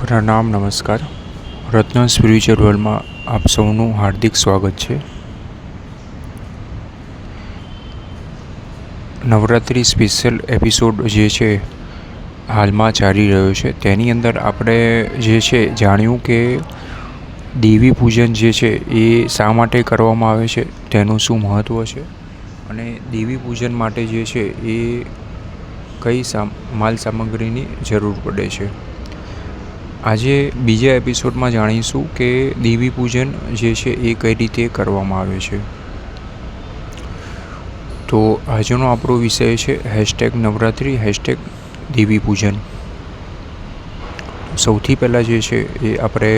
પ્રણામ, નમસ્કાર. રત્ન સ્પિરિચ્યુઅલ વર્લ્ડમાં આપ સૌનું હાર્દિક સ્વાગત છે. નવરાત્રિ સ્પેશિયલ એપિસોડ જે છે હાલમાં ચાલી રહ્યો છે, તેની અંદર આપણે જે છે જાણ્યું કે દેવી પૂજન જે છે એ શા માટે કરવામાં આવે છે, તેનું શું મહત્ત્વ છે અને દેવી પૂજન માટે જે છે એ કઈ માલ સામગ્રીની જરૂર પડે છે. આજે બીજા એપિસોડમાં જાણીશું કે દેવી પૂજન જે છે એ કઈ રીતે કરવામાં આવે છે. તો આજનો આપણો વિષય છે #નવરાત્રિ #દેવી પૂજન. સૌથી પહેલાં જે છે એ આપણે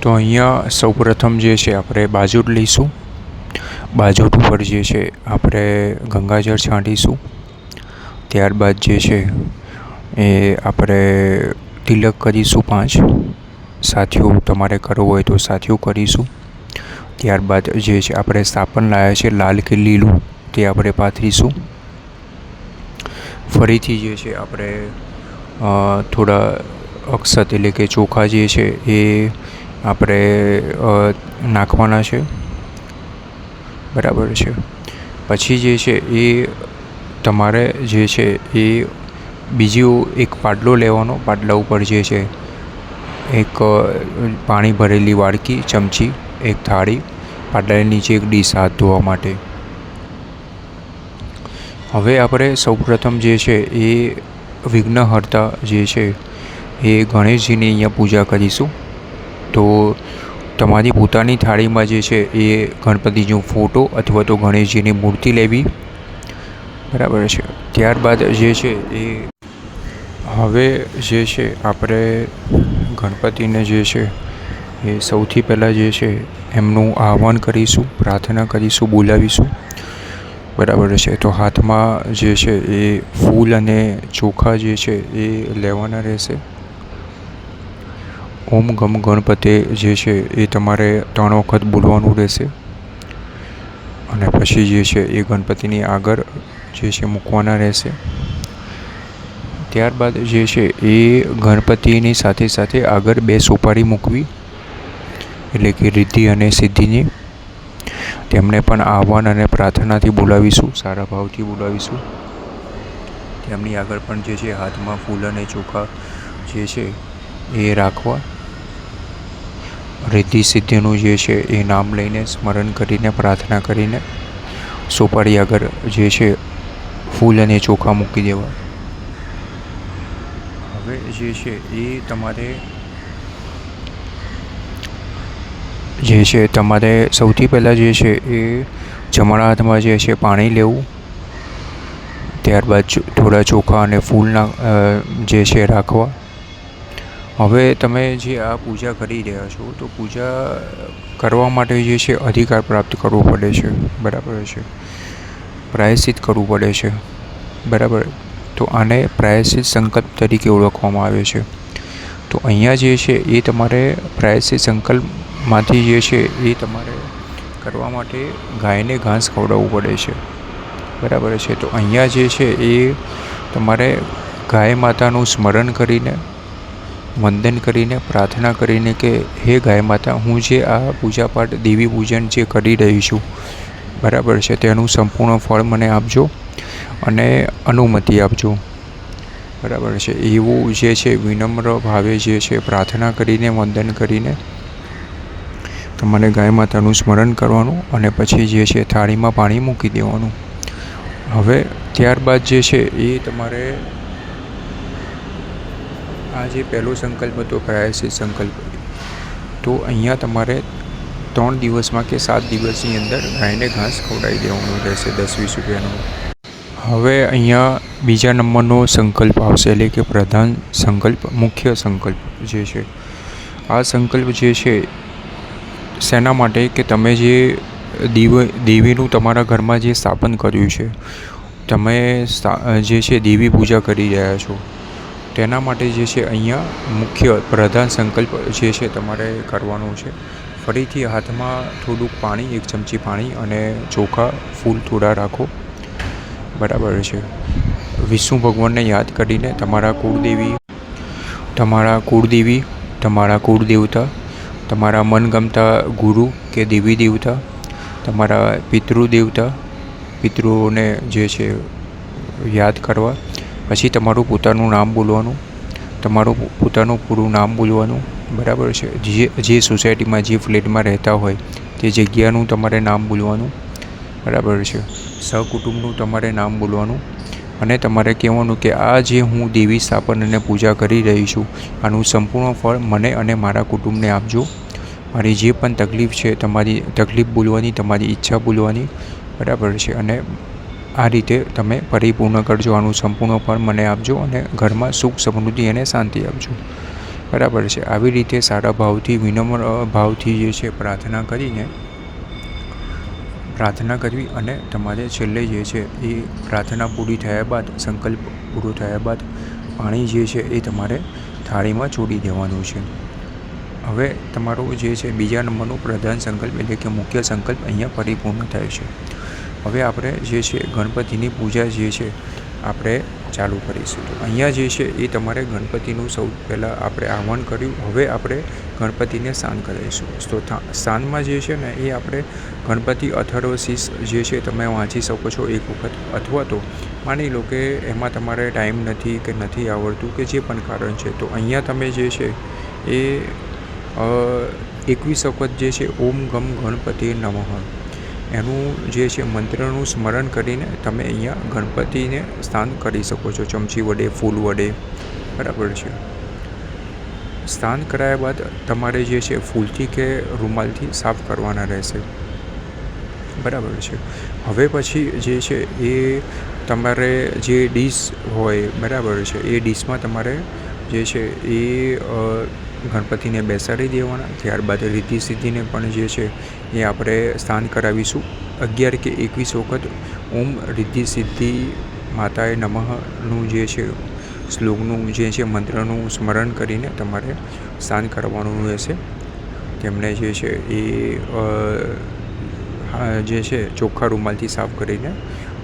તો અહીંયા સૌપ્રથમ જે છે આપણે બાજોટ લઈશું. બાજોટ ઉપર જે છે આપણે ગંગાજળ છાંટીશું. ત્યારબાદ જે છે એ આપણે તિલક કરીશું 5. સાથીઓ તમારે કરવો હોય તો સાથીઓ કરીશું. ત્યારબાદ જે છે આપણે સ્થાપન લાવ્યા છે લાલ કે લીલું, તે આપણે પાથરીશું. ફરીથી જે છે આપણે થોડા અક્ષત એટલે કે ચોખા જે છે એ આપણે નાખવાના છે. બરાબર છે. પછી જે છે એ તમારે જે છે એ બીજો એક પાટલો લેવાનો. પાટલા ઉપર જે છે એક પાણી ભરેલી વાડકી, ચમચી, એક થાળી, પાટલાની નીચે એક ડીશ હાથ ધોવા માટે. હવે આપણે સૌપ્રથમ જે છે એ વિઘ્નહર્તા જે છે એ ગણેશજીની અહીંયા પૂજા કરીશું. તો તમારી પોતાની થાળીમાં જે છે એ ગણપતિનો ફોટો અથવા તો ગણેશજીની મૂર્તિ લેવી. બરાબર છે. ત્યારબાદ જે છે એ હવે જે છે આપણે ગણપતિને જે છે એ સૌથી પહેલાં જે છે એમનું આહ્વાન કરીશું, પ્રાર્થના કરીશું, બોલાવીશું. બરાબર છે. તો હાથમાં જે છે એ ફૂલ અને ચોખા જે છે એ લેવાના રહેશે. ઓમ ગમ ગણપતે જે છે એ તમારે 3 વખત બોલવાનું રહેશે. અને પછી જે છે એ ગણપતિની આગળ જે છે મૂકવાના રહેશે. ત્યારબાદ જે છે એ ગણપતિની સાથે સાથે આગળ 2 સોપારી મૂકવી, એટલે કે રિદ્ધિ અને સિદ્ધિની. તેમને પણ આહ્વાન અને પ્રાર્થનાથી બોલાવીશું, સારા ભાવથી બોલાવીશું. તેમની આગળ પણ જે છે હાથમાં ફૂલ અને ચોખા જે છે એ રાખવા. રિદ્ધિ સિદ્ધિનું જે છે એ નામ લઈને, સ્મરણ કરીને, પ્રાર્થના કરીને સોપારી આગળ જે છે ફૂલ અને ચોખા મૂકી દેવા. હવે જે છે એ તમારે સૌથી પહેલાં જે છે એ જમણા હાથમાં જે છે પાણી લેવું. ત્યારબાદ થોડા ચોખા અને ફૂલના જે છે રાખવા. હવે તમે જે આ પૂજા કરી રહ્યા છો, તો પૂજા કરવા માટે જે છે અધિકાર પ્રાપ્ત કરવો પડે છે. બરાબર છે. પ્રાયશ્ચિત કરવું પડે છે. બરાબર. તો આને પ્રાયશ્ચિત સંકલ્પ તરીકે ઓળખવામાં આવે છે. તો અહીંયા જે છે એ તમારે પ્રાયશ્ચિત સંકલ્પમાંથી જે છે એ તમારે કરવા માટે ગાયને ઘાસ ખવડાવવું પડે છે. બરાબર છે. તો અહીંયા જે છે એ તમારે ગાય માતાનું સ્મરણ કરીને, વંદન કરીને, પ્રાર્થના કરીને કે હે ગાય માતા, હું જે આ પૂજાપાઠ દેવી પૂજન જે કરી રહી છું, બરાબર છે, તેનું સંપૂર્ણ ફળ મને આપજો અને અનુમતિ આપજો. બરાબર છે. એવું જે છે વિનમ્ર ભાવે જે છે પ્રાર્થના કરીને, વંદન કરીને તમારે ગાય માતાનું સ્મરણ કરવાનું અને પછી જે છે થાળીમાં પાણી મૂકી દેવાનું. હવે ત્યારબાદ જે છે એ તમારે આ જે પહેલો સંકલ્પ હતો પ્રાયશ્ચિત સંકલ્પ, તો અહીંયા તમારે 3 દિવસમાં કે 7 દિવસની અંદર ગાયને ઘાસ ખવડાવી દેવાનું રહેશે, 10-20 રૂપિયાનું. હવે અહીંયા બીજા નંબરનો સંકલ્પ આવશે, એટલે કે પ્રધાન સંકલ્પ, મુખ્ય સંકલ્પ જે છે. આ સંકલ્પ જે છે શેના માટે કે તમે જે દેવીનું તમારા ઘરમાં જે સ્થાપન કર્યું છે, તમે જે છે દેવી પૂજા કરી રહ્યા છો, તેના માટે જે છે અહીંયા મુખ્ય પ્રધાન સંકલ્પ જે છે તમારે કરવાનો છે. ફરીથી હાથમાં થોડુંક પાણી, 1 ચમચી પાણી અને ચોખા, ફૂલ થોડા રાખો. બરાબર છે. વિષ્ણુ ભગવાનને યાદ કરીને તમારા કુળદેવી તમારા કુળદેવી, તમારા કુળદેવતા, તમારા મનગમતા ગુરુ કે દેવી દેવતા, તમારા પિતૃદેવતા, પિતૃઓને જે છે યાદ કરવા. પછી તમારું પોતાનું નામ બોલવાનું, તમારું પોતાનું પૂરું નામ બોલવાનું, બરાબર છે. જે સોસાયટીમાં જે ફ્લેટમાં રહેતા હોય તે જગ્યાનું તમારે નામ બોલવાનું, બરાબર છે. સહકુટુંબનું તમારે નામ બોલવાનું અને તમારે કહેવાનું કે આ જે હું દેવી સ્થાપન અને પૂજા કરી રહી છું આનું સંપૂર્ણ ફળ મને અને મારા કુટુંબને આપજો. મારી જે પણ તકલીફ છે તમારી તકલીફ બોલવાની, તમારી ઈચ્છા બોલવાની, બરાબર છે. અને આ રીતે તમે પરિપૂર્ણ કરજો, આનું સંપૂર્ણ ફળ મને આપજો અને ઘરમાં સુખ સમૃદ્ધિ અને શાંતિ આપજો, બરાબર છે. આવી રીતે સારા ભાવથી, વિનમ્ર ભાવથી જે છે પ્રાર્થના કરવી અને તમારે છેલ્લે જે છે એ પ્રાર્થના પૂરી થયા બાદ, સંકલ્પ પૂરો થયા બાદ પાણી જે છે એ તમારે થાળીમાં છોડી દેવાનું છે. હવે તમારો જે છે બીજા નંબરનો પ્રધાન સંકલ્પ એટલે કે મુખ્ય સંકલ્પ અહીંયા પરિપૂર્ણ થાય છે. હવે આપણે જે છે ગણપતિની પૂજા જે છે આપણે ચાલુ કરીશું. તો અહીંયા જે છે એ તમારે ગણપતિનું સૌ પહેલાં આપણે આહ્વાન કર્યું. હવે આપણે ગણપતિને સ્નાન કરાવીશું. તો સ્નાનમાં જે છે ને એ આપણે ગણપતિ અથર્વશીર્ષ જે છે તમે વાંચી શકો છો એક વખત, અથવા તો માની લો કે એમાં તમારે ટાઈમ નથી કે નથી આવડતું કે જે પણ કારણ છે, તો અહીંયા તમે જે છે એ 21 વખત જે છે ઓમ ગમ ગણપતિ નમઃ એનું જે છે મંત્રનું સ્મરણ કરીને તમે અહીંયા ગણપતિને સ્નાન કરી શકો છો, ચમચી વડે, ફૂલ વડે, બરાબર છે. સ્નાન કરાયા બાદ તમારે જે છે ફૂલથી કે રૂમાલથી સાફ કરવાના રહેશે, બરાબર છે. હવે પછી જે છે એ તમારે જે ડીશ હોય, બરાબર છે, એ ડીશમાં તમારે જે છે એ ગણપતિને બેસાડી દેવાના. ત્યારબાદ રિદ્ધિ સિદ્ધિને પણ જે છે એ આપણે સ્નાન કરાવીશું. 11 કે 21 વખત ઓમ રિદ્ધિ સિદ્ધિ માતાએ નમઃનું જે છે શ્લોકનું જે છે મંત્રનું સ્મરણ કરીને તમારે સ્નાન કરવાનું રહેશે. તેમને જે છે એ જે છે ચોખ્ખા રૂમાલથી સાફ કરીને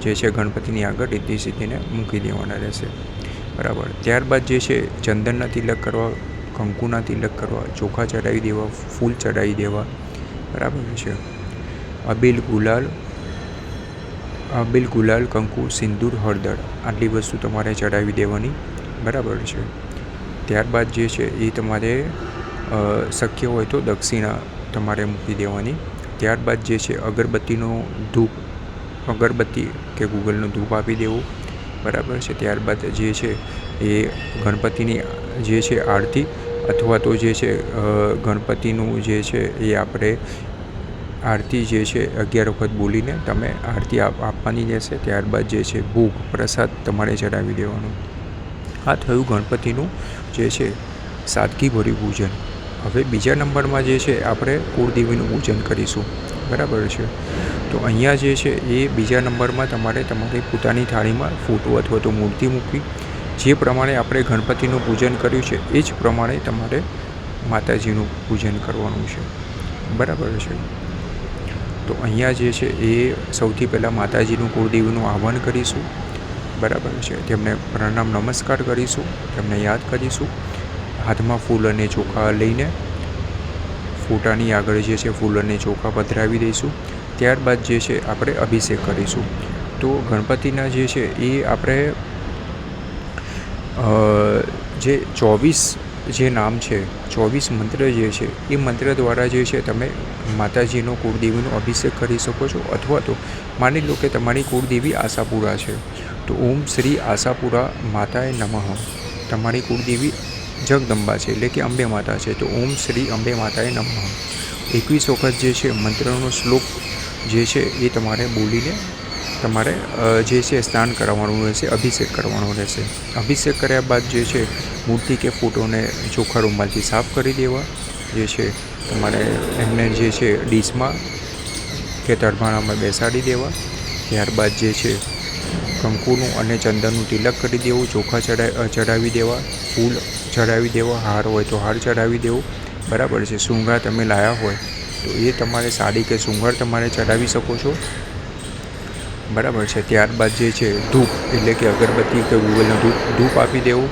જે છે ગણપતિની આગળ રિદ્ધિ સિદ્ધિને મૂકી દેવાના રહેશે, બરાબર. ત્યારબાદ જે છે ચંદનના તિલક કરવા, કંકુના તિલક કરવા, ચોખા ચડાવી દેવા, ફૂલ ચડાવી દેવા, બરાબર છે. અબીલ ગુલાલ કંકુ સિંદૂર હળદર આટલી વસ્તુ તમારે ચડાવી દેવાની, બરાબર છે. ત્યારબાદ જે છે એ તમારે શક્ય હોય તો દક્ષિણા તમારે મૂકી દેવાની. ત્યારબાદ જે છે અગરબત્તી કે ગૂગલનું ધૂપ આપી દેવું, બરાબર છે. ત્યારબાદ જે છે એ ગણપતિની જે છે આરતી અથવા તો જે છે ગણપતિનું જે છે એ આપણે આરતી જે છે 11 વખત બોલીને તમે આરતી આપવાની રહેશે. ત્યારબાદ જે છે ભોગ પ્રસાદ તમારે ચડાવી દેવાનું. આ થયું ગણપતિનું જે છે સાદગીભર્યું પૂજન. હવે બીજા નંબરમાં જે છે આપણે કુળદેવીનું પૂજન કરીશું, બરાબર છે. તો અહીંયા જે છે એ બીજા નંબરમાં તમારે તમારી પોતાની થાળીમાં ફોટો અથવા તો મૂર્તિ મૂકવી. જે પ્રમાણે આપણે ગણપતિનું પૂજન કર્યું છે એ જ પ્રમાણે તમારે માતાજીનું પૂજન કરવાનું છે, બરાબર છે. તો અહીંયા જે છે એ સૌથી પહેલાં માતાજીનું કુળદેવીનું આહ્વાન કરીશું, બરાબર છે. તેમને પ્રણામ નમસ્કાર કરીશું, તેમને યાદ કરીશું. હાથમાં ફૂલ અને ચોખા લઈને ફોટાની આગળ જે છે ફૂલ અને ચોખા પધરાવી દઈશું. ત્યારબાદ જે છે આપણે અભિષેક કરીશું. તો ગણપતિના જે છે એ આપણે જે 24 જે નામ છે, 24 મંત્ર જે છે એ મંત્ર દ્વારા જે છે તમે માતાજીનો કુળદેવીનો અભિષેક કરી શકો છો. અથવા તો માની લો કે તમારી કુળદેવી આશાપુરા છે, તો ઓમ શ્રી આશાપુરા માતાએ નમઃ. તમારી કુળદેવી જગદંબા છે એટલે કે અંબે માતા છે, તો ઓમ શ્રી અંબે માતાએ નમઃ 21 વખત જે છે મંત્રનો શ્લોક જે છે એ તમારે બોલીને તમારે જે છે સ્નાન કરાવવાનું રહેશે, અભિષેક કરવાનો રહેશે. અભિષેક કર્યા બાદ જે છે મૂર્તિ કે ફોટોને ચોખ્ખા રૂમાલથી સાફ કરી દેવા. જે છે તમારે એમને જે છે ડીશમાં કે તરભાણામાં બેસાડી દેવા. ત્યારબાદ જે છે કંકુનું અને ચંદનનું તિલક કરી દેવું, ચોખા ચડાવી દેવા, ફૂલ ચડાવી દેવા, હાર હોય તો હાર ચડાવી દેવો, બરાબર છે. શૃંગાર તમે લાવ્યા હોય તો એ તમારે સાડી કે શૃંગાર તમારે ચડાવી શકો છો, બરાબર છે. ત્યારબાદ જે છે ધૂપ એટલે કે અગરબત્તી કે ગૂગલનું ધૂપ આપી દેવું.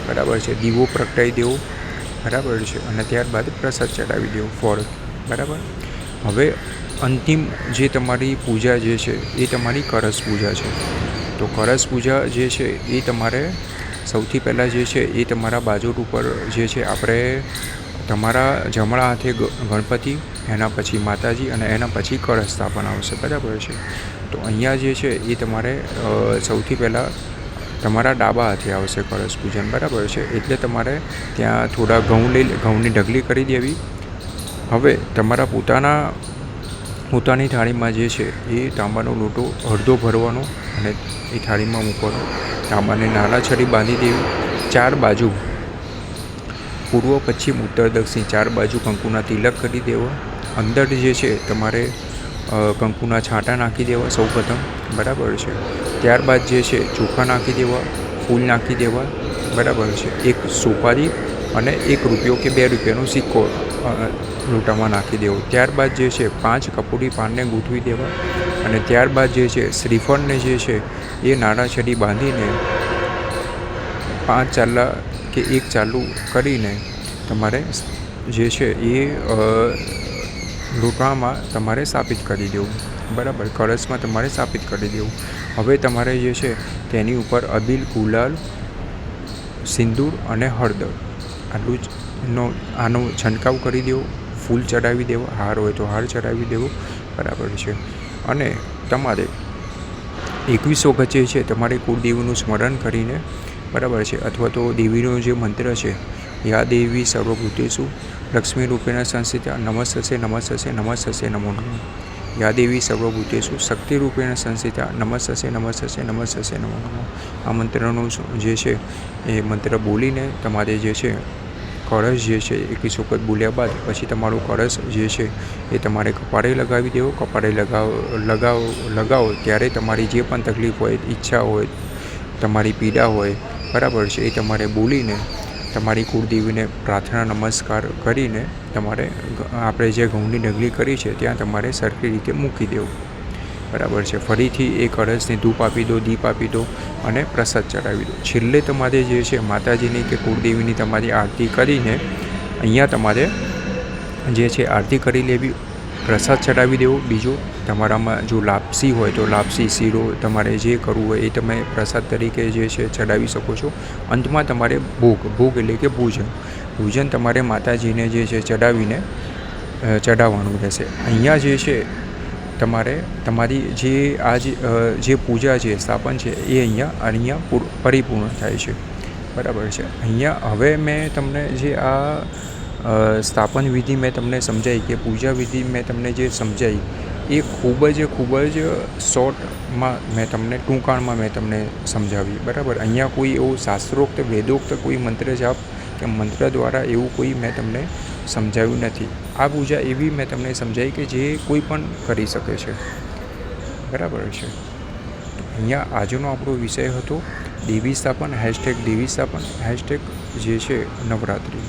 બરાબર છે. દીવો પ્રગટાવી દેવો, બરાબર છે. અને ત્યારબાદ પ્રસાદ ચડાવી દેવો ફળ, બરાબર. હવે અંતિમ જે તમારી પૂજા જે છે એ તમારી કળશ પૂજા છે. તો કળશ પૂજા જે છે એ તમારે સૌથી પહેલાં જે છે એ તમારા બાજોટ ઉપર જે છે આપણે તમારા જમણા હાથે ગણપતિ, એના પછી માતાજી અને એના પછી કળશ સ્થાપન આવશે, બરાબર છે. તો અહીંયા જે છે એ તમારે સૌથી પહેલાં તમારા ડાબા હાથે આવશે કળશ પૂજન, બરાબર છે. એટલે તમારે ત્યાં થોડા ઘઉંની ઢગલી કરી દેવી. હવે તમારા પોતાની થાળીમાં જે છે એ તાંબાનો લોટો અડધો ભરવાનો અને એ થાળીમાં મૂકવાનો. તાંબાને નાના છરી બાંધી દેવી. 4 બાજુ પૂર્વ, પશ્ચિમ, ઉત્તર, દક્ષિણ 4 બાજુ કંકુના તિલક કરી દેવા. અંદર જે છે તમારે કંકુના છાંટા નાખી દેવા સૌ પ્રથમ, બરાબર છે. ત્યારબાદ જે છે ચોખા નાખી દેવા, ફૂલ નાખી દેવા, બરાબર છે. 1 સોપારી અને 1 રૂપિયો કે 2 રૂપિયાનો સિક્કો લોટામાં નાખી દેવો. ત્યારબાદ જે છે 5 કપૂરી પાનને ગૂંથવી દેવા. અને ત્યારબાદ જે છે શ્રીફળને જે છે એ નાના છરી બાંધીને 5 ચાલા કે 1 ચાલું કરીને તમારે જે છે એ લોટામાં તમારે સ્થાપિત કરી દેવું, બરાબર. કળશમાં તમારે સ્થાપિત કરી દેવું. હવે તમારે જે છે તેની ઉપર અબીલ, ગુલાલ, સિંદૂર અને હળદર આટલું જ આનો છંટકાવ કરી દેવો. ફૂલ ચડાવી દેવો, હાર હોય તો હાર ચડાવી દેવો, બરાબર છે. અને તમારે 21 વખત જે છે તમારે કુળદેવીનું સ્મરણ કરીને, બરાબર છે, અથવા તો દેવીનો જે મંત્ર છે, યા દેવી સર્વભૂતેષુ લક્ષ્મી રૂપેણ સંસ્થિતા નમસ્તસ્ય નમસ્તસ્ય નમસ્તસ્ય નમો નમઃ. યા દેવી સર્વભૂતેષુ શક્તિ રૂપેણ સંસ્થિતા નમસ્તસ્ય નમસ્તસ્ય નમસ્તસ્ય નમો નમઃ. આ મંત્રનું જે છે એ મંત્ર બોલીને તમારે જે છે કળશ જે છે 21 વખત બોલ્યા બાદ પછી તમારું કળશ જે છે એ તમારે કપાળે લગાવી દેવો. કપાળે લગાવો ત્યારે તમારી જે પણ તકલીફ હોય, ઈચ્છા હોય, તમારી પીડા હોય, બરાબર છે, એ તમારે બોલીને તમારી કુળદેવીને પ્રાર્થના નમસ્કાર કરીને તમારે આપણે જે ઘઉંની ઢગલી કરી છે ત્યાં તમારે સરખી રીતે મૂકી દેવું, બરાબર છે. ફરીથી એ કળશને ધૂપ આપી દો, દીપ આપી દો અને પ્રસાદ ચડાવી દો. છેલ્લે તમારે જે છે માતાજીની કે કુળદેવીની તમારી આરતી કરીને અહીંયા તમારે જે છે આરતી કરી લેવી, પ્રસાદ ચડાવી દેવો. બીજો તમારામાં જો લાપસી હોય તો લાપસી, શીરો તમારે જે કરવું હોય એ તમે પ્રસાદ તરીકે જે છે ચડાવી શકો છો. અંતમાં તમારે ભોગ એટલે કે પૂજન તમારે માતાજીને જે છે ચડાવવાનું રહેશે. અહીંયા જે છે તમારે તમારી જે પૂજા છે, સ્થાપન છે એ અહીંયા પરિપૂર્ણ થાય છે, બરાબર છે. અહીંયા હવે મેં તમને જે આ સ્થાપન વિધિ મેં તમને સમજાવી કે પૂજા વિધિ મેં તમને જે સમજાવી એ ખૂબ જ શોર્ટમાં ટૂંકાણમાં મેં તમને સમજાવી, બરાબર. અહીંયા કોઈ એવું શાસ્ત્રોક્ત વેદોક્ત કોઈ મંત્ર જાપ કે મંત્ર દ્વારા એવું કોઈ મેં તમને સમજાવ્યું નથી. આ પૂજા એવી મેં તમને સમજાવી કે જે કોઈ પણ કરી શકે છે, બરાબર છે. અહીંયા આજનો આપણો વિષય હતો દેવી સ્થાપન #દેવી સ્થાપન # જે છે નવરાત્રિ.